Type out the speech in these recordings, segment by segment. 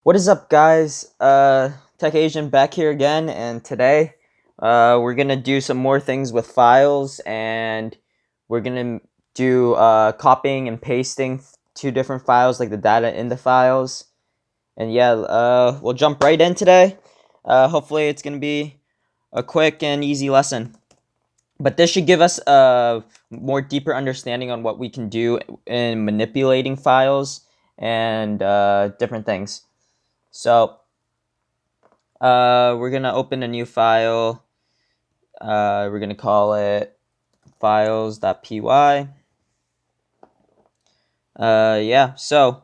What is up, guys? Tech Asian back here again, and today we're gonna do some more things with files, and we're gonna do copying and pasting two different files, like the data in the files. And yeah, we'll jump right in today. Hopefully, it's gonna be a quick and easy lesson. But this should give us a more deeper understanding on what we can do in manipulating files and different things. So we're gonna open a new file. We're gonna call it files.py. Yeah. So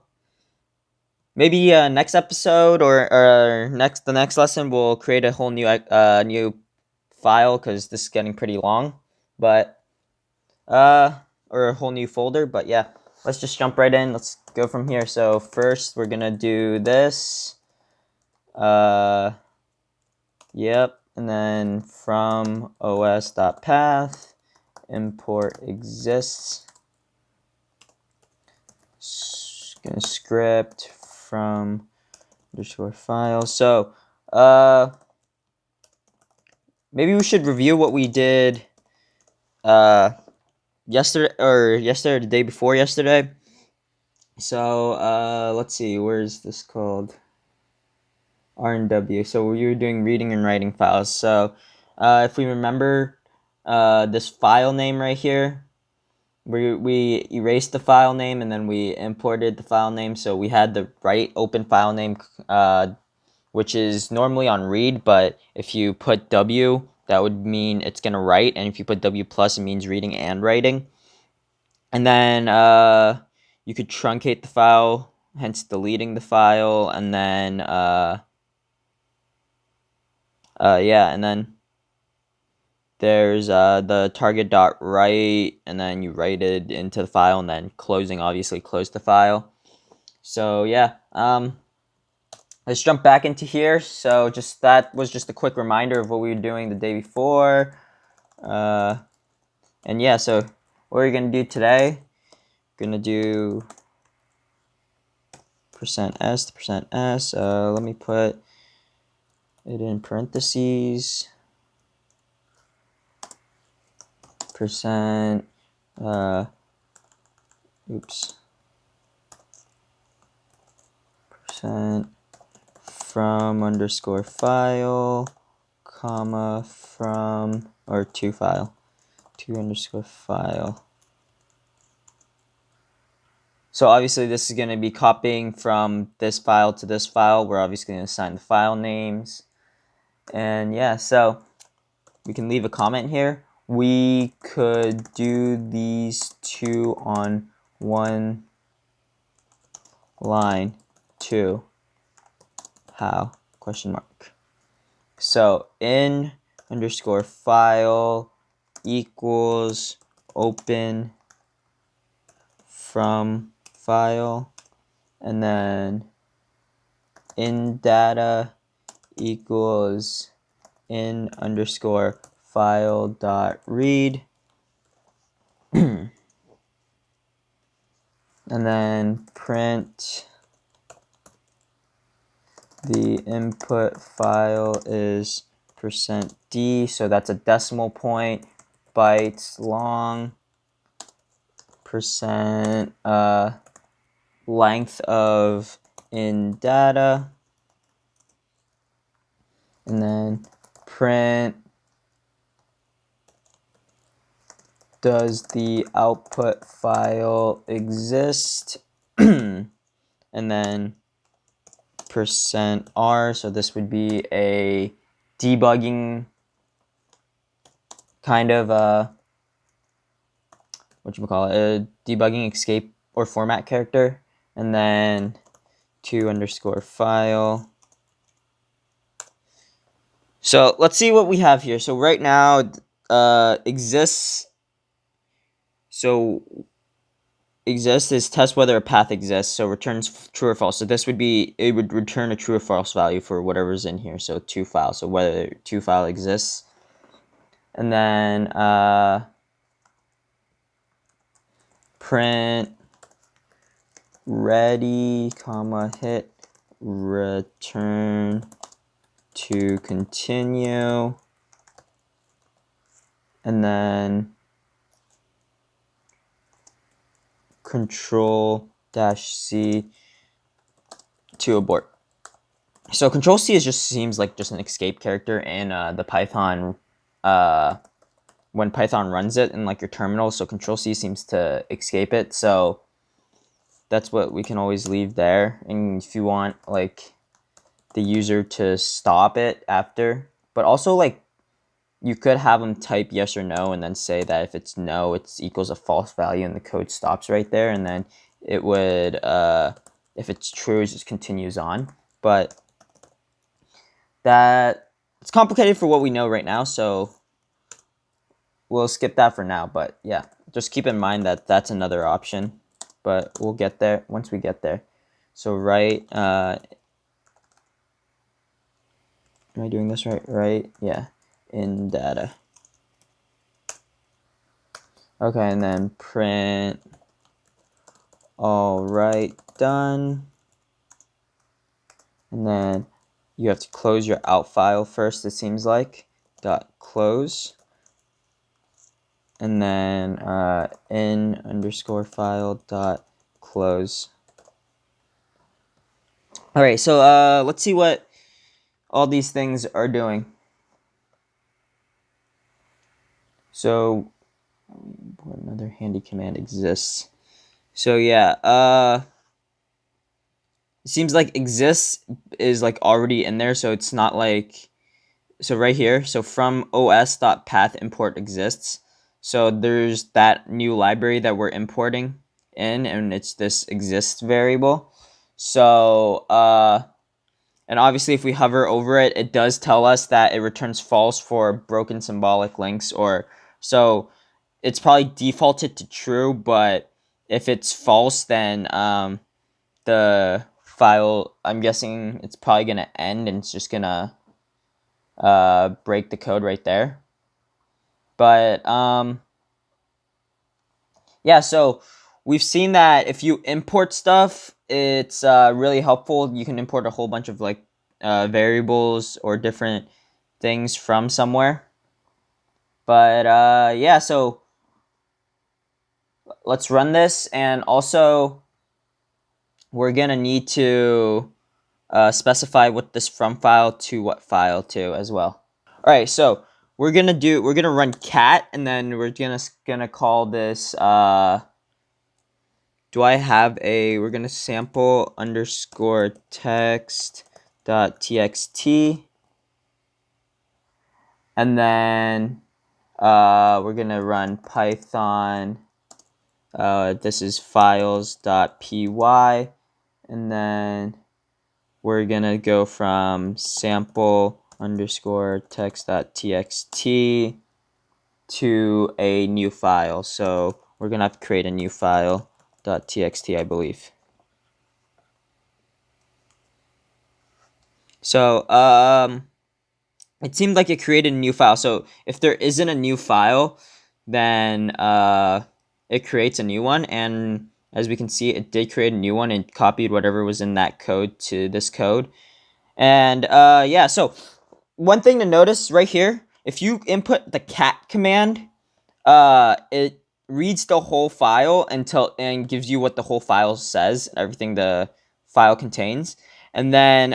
maybe next episode or the next lesson we'll create a whole new file because this is getting pretty long. But or a whole new folder. But yeah, let's just jump right in. Let's go from here. So first we're gonna do this. Yep, and then from os.path import exists. Gonna script from underscore file. So maybe we should review what we did yesterday or the day before yesterday. So let's see, where's this called? R&W. So we were doing reading and writing files. So if we remember this file name right here, we erased the file name and then we imported the file name. So we had the right open file name, which is normally on read, but if you put W, that would mean it's going to write. And if you put W plus, it means reading and writing. And then you could truncate the file, hence deleting the file. And then yeah, and then there's the target.write, and then you write it into the file, and then closing, obviously close the file. So yeah, let's jump back into here. So that was just a quick reminder of what we were doing the day before. And yeah, so what we're gonna do today, gonna do %s to %s. Let me put it in parentheses. Percent, percent from underscore file, comma from, or to file, to underscore file. So obviously this is going to be copying from this file to this file. We're obviously going to assign the file names. And yeah, so we can leave a comment here. We could do these two on one line too. How? Question mark. So in underscore file equals open from file, and then in data equals in underscore file dot read, and then print the input file is %d, so that's a decimal point, bytes long, percent length of in data, and then print does the output file exist, and then %r, so this would be a debugging kind of a debugging escape or format character, and then to underscore file. So let's see what we have here. So right now exists. So exists is test whether a path exists, so returns true or false. So this would be, it would return a true or false value for whatever's in here. So to file, so whether to file exists. And then print ready, comma hit return to continue, and then Control-C to abort. So Control-C is just seems like just an escape character in the Python when Python runs it in like your terminal. So Control-C seems to escape it. So that's what we can always leave there. And if you want like the user to stop it after, but also like you could have them type yes or no and then say that if it's no, it equals a false value and the code stops right there. And then it would, if it's true, it just continues on. But that it's complicated for what we know right now, so we'll skip that for now. But yeah, just keep in mind that that's another option, but we'll get there once we get there. So write, am I doing this right? Right, yeah, in data. Okay, and then print, all right, done. And then you have to close your out file first, it seems like, .close. And then in_file.close. All right, so let's see what all these things are doing. So what another handy command exists. So yeah, it seems like exists is like already in there, so it's not like, so right here, so from os.path import exists. So there's that new library that we're importing in, and it's this exists variable. So and obviously if we hover over it, it does tell us that it returns false for broken symbolic links, or so it's probably defaulted to true, but if it's false, then the file, I'm guessing it's probably gonna end and it's just gonna break the code right there. But yeah, so we've seen that if you import stuff, it's really helpful. You can import a whole bunch of like variables or different things from somewhere. But yeah, so let's run this, and also we're gonna need to specify what this from file to what file to as well. All right, so we're gonna run cat, and then we're gonna call this we're gonna sample underscore text dot txt, and then we're gonna run Python. This is files.py, and then we're gonna go from sample underscore text.txt to a new file. So we're gonna have to create a new file .txt, I believe. So it seemed like it created a new file. So if there isn't a new file, then it creates a new one, and as we can see, it did create a new one and copied whatever was in that code to this code. And yeah, so one thing to notice right here, if you input the cat command, it reads the whole file and gives you what the whole file says, everything the file contains. And then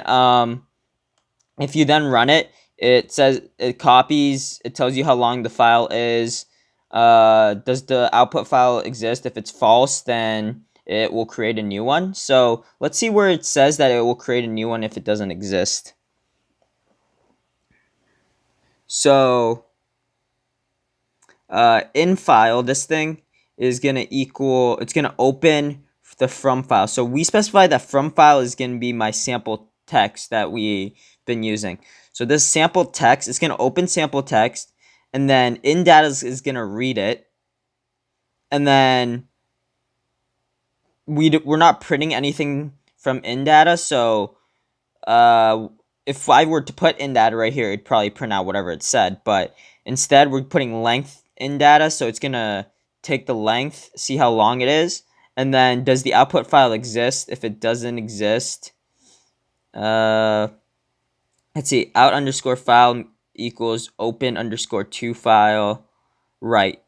if you then run it, it says it copies, it tells you how long the file is. Does the output file exist? If it's false, then it will create a new one. So let's see where it says that it will create a new one if it doesn't exist. So in file, this thing is gonna equal, it's gonna open the from file. So we specify that from file is gonna be my sample text that we've been using. So this sample text is gonna open sample text, and then in data is gonna read it, and then we're not printing anything from in data. So if I were to put in data right here, it'd probably print out whatever it said, but instead we're putting length in data, so it's gonna take the length, see how long it is, and then does the output file exist? If it doesn't exist, let's see, out underscore file equals open underscore to file, right.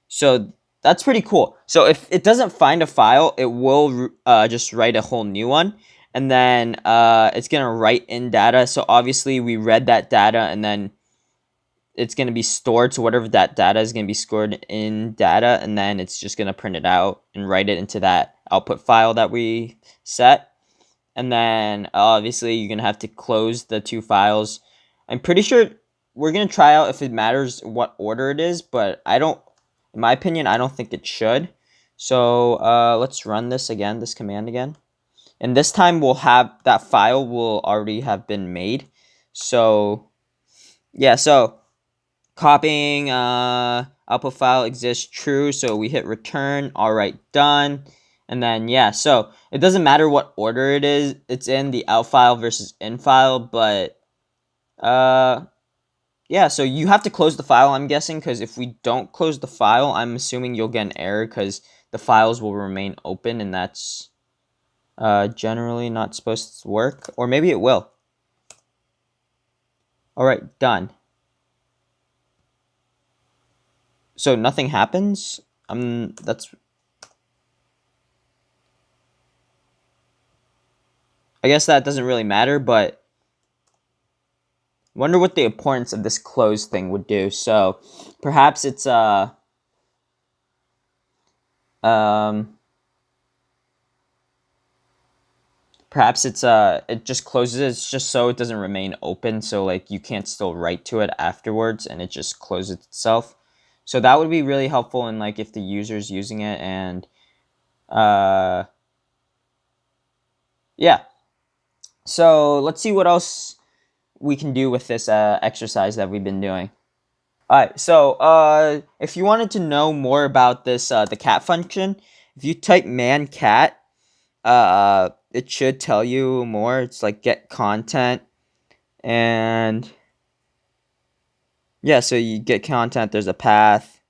So that's pretty cool. So if it doesn't find a file, it will just write a whole new one. And then it's going to write in data. So obviously we read that data, and then it's going to be stored. So whatever that data is going to be stored in data. And then it's just going to print it out and write it into that output file that we set. And then obviously you're going to have to close the two files. I'm pretty sure we're going to try out if it matters what order it is, but in my opinion, I don't think it should. So let's run this command again. And this time we'll have that file will already have been made. So yeah, so copying output file exists true. So we hit return. All right, done. And then yeah, so it doesn't matter what order it's in, the out file versus in file, but yeah, so you have to close the file, I'm guessing, because if we don't close the file, I'm assuming you'll get an error because the files will remain open, and that's generally not supposed to work. Or maybe it will. All right, done. So nothing happens? That's... I guess that doesn't really matter, but wonder what the importance of this close thing would do. So perhaps it's perhaps it's it just closes it just so it doesn't remain open, so like you can't still write to it afterwards, and it just closes itself. So that would be really helpful in like if the user's using it. And yeah, so let's see what else we can do with this exercise that we've been doing. Alright, so if you wanted to know more about this the cat function, if you type man cat, it should tell you more. It's like get content, and yeah, so you get content, there's a path,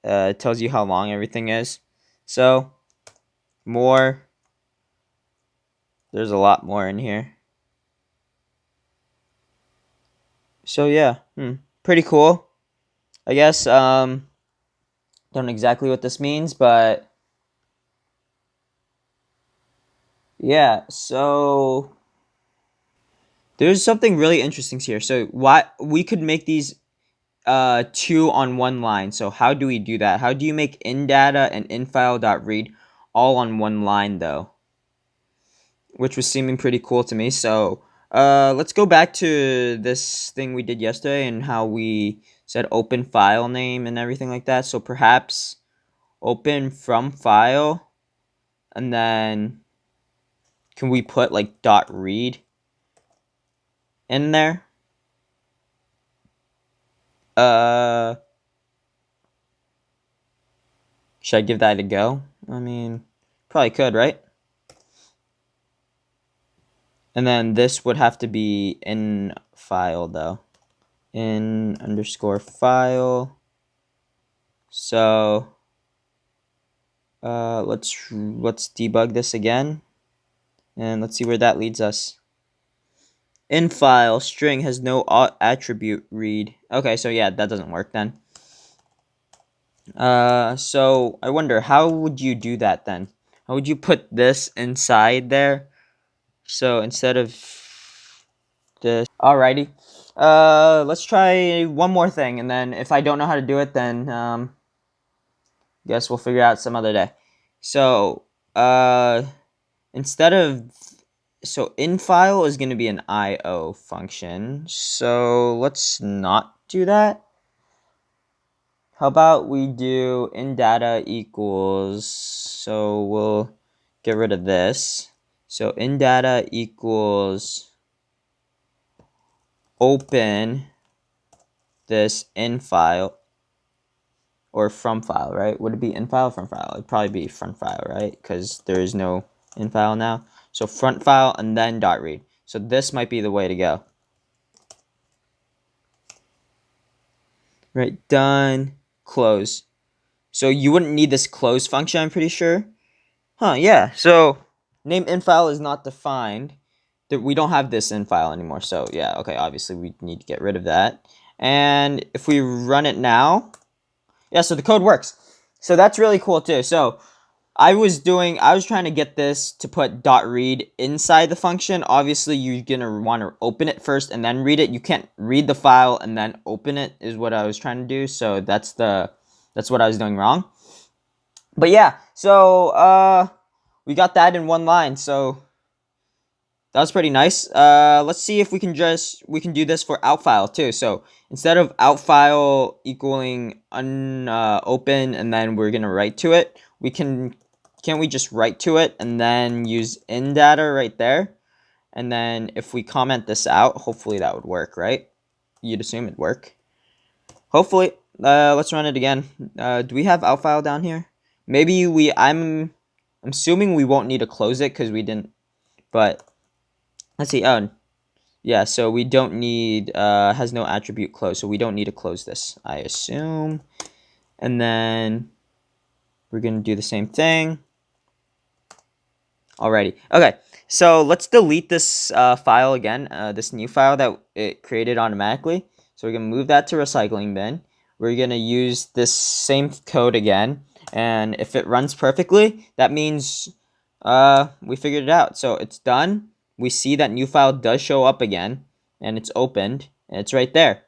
it tells you how long everything is. So more, there's a lot more in here. So yeah, pretty cool. I guess don't know exactly what this means, but yeah, so there's something really interesting here. So why we could make these two on one line. So how do we do that? How do you make in data and in file.read all on one line though? Which was seeming pretty cool to me. So let's go back to this thing we did yesterday and how we said open file name and everything like that. So perhaps open from file, and then can we put like dot read in there? Should I give that a go? I mean, probably could, right? And then this would have to be in file though. In underscore file. So let's debug this again, and let's see where that leads us. In file string has no attribute read. Okay, so yeah, that doesn't work then. So I wonder, how would you do that then? How would you put this inside there? So instead of this, alrighty. Let's try one more thing, and then if I don't know how to do it, then guess we'll figure out some other day. So instead of, so in file is going to be an IO function. So let's not do that. How about we do in data equals, so we'll get rid of this. So in data equals open this in file, or from file, right? Would it be in file or from file? It'd probably be front file, right? Because there is no in file now. So front file and then dot read. So this might be the way to go. Right, done, close. So you wouldn't need this close function, I'm pretty sure. Huh, yeah. So name in file is not defined. we don't have this in file anymore. So yeah, okay, obviously we need to get rid of that. And if we run it now, yeah, so the code works. So that's really cool too. So I was trying to get this to put .read inside the function. Obviously, you're going to want to open it first and then read it. You can't read the file and then open it is what I was trying to do. So that's what I was doing wrong. But yeah, so we got that in one line. So that was pretty nice. Let's see if we can do this for out file too. So instead of out file equaling open and then we're gonna write to it, can't we just write to it and then use in data right there? And then if we comment this out, hopefully that would work, right? You'd assume it'd work. Hopefully. Let's run it again. Do we have out file down here? Maybe I'm assuming we won't need to close it because we didn't, but let's see. Oh, yeah, so we don't need, has no attribute close, so we don't need to close this, I assume. And then we're going to do the same thing. Alrighty. Okay, so let's delete this file again, this new file that it created automatically. So we're going to move that to recycling bin. We're going to use this same code again. And if it runs perfectly, that means we figured it out. So it's done. We see that new file does show up again. And it's opened. And it's right there.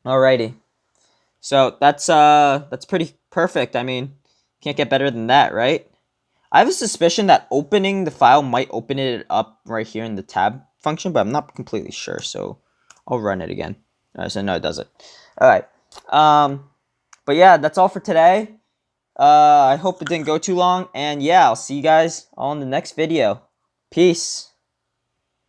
Alrighty. So that's pretty perfect. I mean, can't get better than that, right? I have a suspicion that opening the file might open it up right here in the tab function, but I'm not completely sure, so I'll run it again. So no, it doesn't. All right. But yeah, that's all for today. I hope it didn't go too long, and yeah, I'll see you guys all in the next video. Peace.